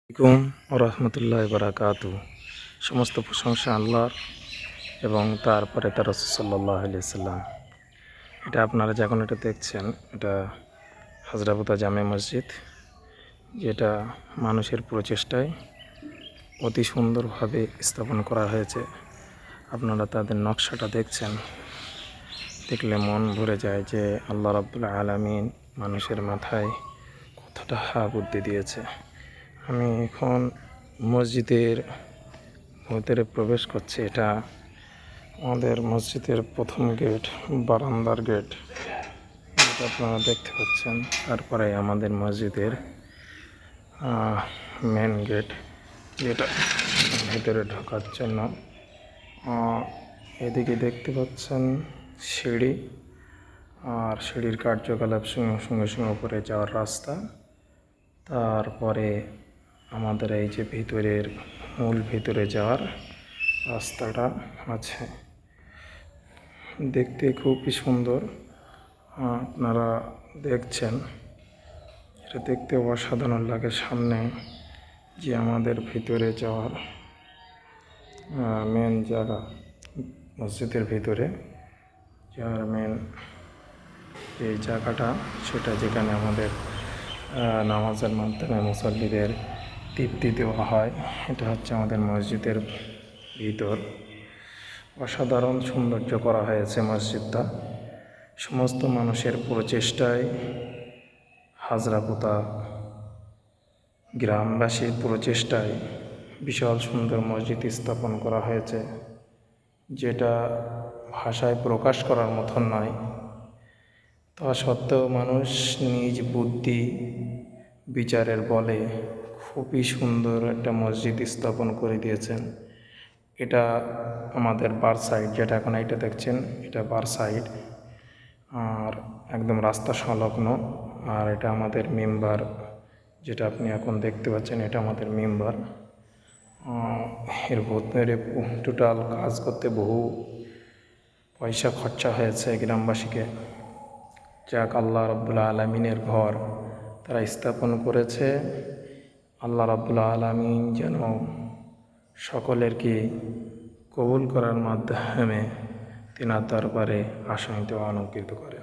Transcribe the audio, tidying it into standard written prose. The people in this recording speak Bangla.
আলাইকুম রহমতুল্লাহ বারাকাতু। সমস্ত প্রশংসা আল্লাহর এবং তারপরে তার রাসূল সাল্লাল্লাহু আলাইহি সাল্লাম। এটা আপনারা যখন এটা দেখছেন, এটা হাজরাপুতা জামে মসজিদ, যেটা মানুষের প্রচেষ্টায় অতি সুন্দরভাবে স্থাপন করা হয়েছে। আপনারা তাদের নকশাটা দেখছেন, দেখলে মন ভরে যায় যে আল্লাহ রাব্বুল আলামিন মানুষের মাথায় কতটা বুদ্ধি দিয়েছে। আমি এখন মসজিদের ভিতরে প্রবেশ করছি। এটা আমাদের মসজিদের প্রথম গেট, বারান্দার গেট, যেটা আপনারা দেখতে পাচ্ছেন। তারপরে আমাদের মসজিদের মেন গেট, যেটা ভেতরে ঢোকার জন্য। এদিকে দেখতে পাচ্ছেন সিঁড়ি, আর সিঁড়ির কার্যকলাপ সঙ্গে সঙ্গে উপরে যাওয়ার রাস্তা। তারপরে আমাদের এই যে মূল ভিতরে যাওয়ার রাস্তাটা আছে, দেখতে খুবই সুন্দর। আপনারা দেখছেন, এটা দেখতে অসাধারণ লাগে। সামনে যে আমাদের ভিতরে যাওয়ার মেন জায়গা, মসজিদের ভিতরে যাওয়ার মেন যে জায়গাটা, সেটা যেখানে আমাদের নামাজের মাধ্যমে মুসল্লিদের তৃপ্তি দেওয়া হয়, এটা হচ্ছে আমাদের মসজিদের ভিতর। অসাধারণ সৌন্দর্য করা হয়েছে মসজিদটা। সমস্ত মানুষের প্রচেষ্টায়, হাজরাপুতা গ্রামবাসীর প্রচেষ্টায় বিশাল সুন্দর মসজিদ স্থাপন করা হয়েছে, যেটা ভাষায় প্রকাশ করার মতন নয়। তা সত্ত্বেও মানুষ নিজ বুদ্ধি বিচারের বলে খুবই সুন্দর একটা মসজিদ স্থাপন করে দিয়েছেন। এটা আমাদের বার সাইড, যেটা এখন এইটা দেখছেন, এটা বার সাইড, আর একদম রাস্তা সংলগ্ন। আর এটা আমাদের মেম্বার, যেটা আপনি এখন দেখতে পাচ্ছেন, এটা আমাদের মেম্বার। এর ভিতরে টোটাল কাজ করতে বহু পয়সা খরচা হয়েছে গ্রামবাসীকে। যাক, আল্লাহ রাব্বুল আলামিনের ঘর তারা স্থাপন করেছে। আল্লাহ রাব্বুল আলামিন যেন সকলের কি কবুল করার মাধ্যমে তিনার দরবারে আশান্বিত অনুকৃত করে।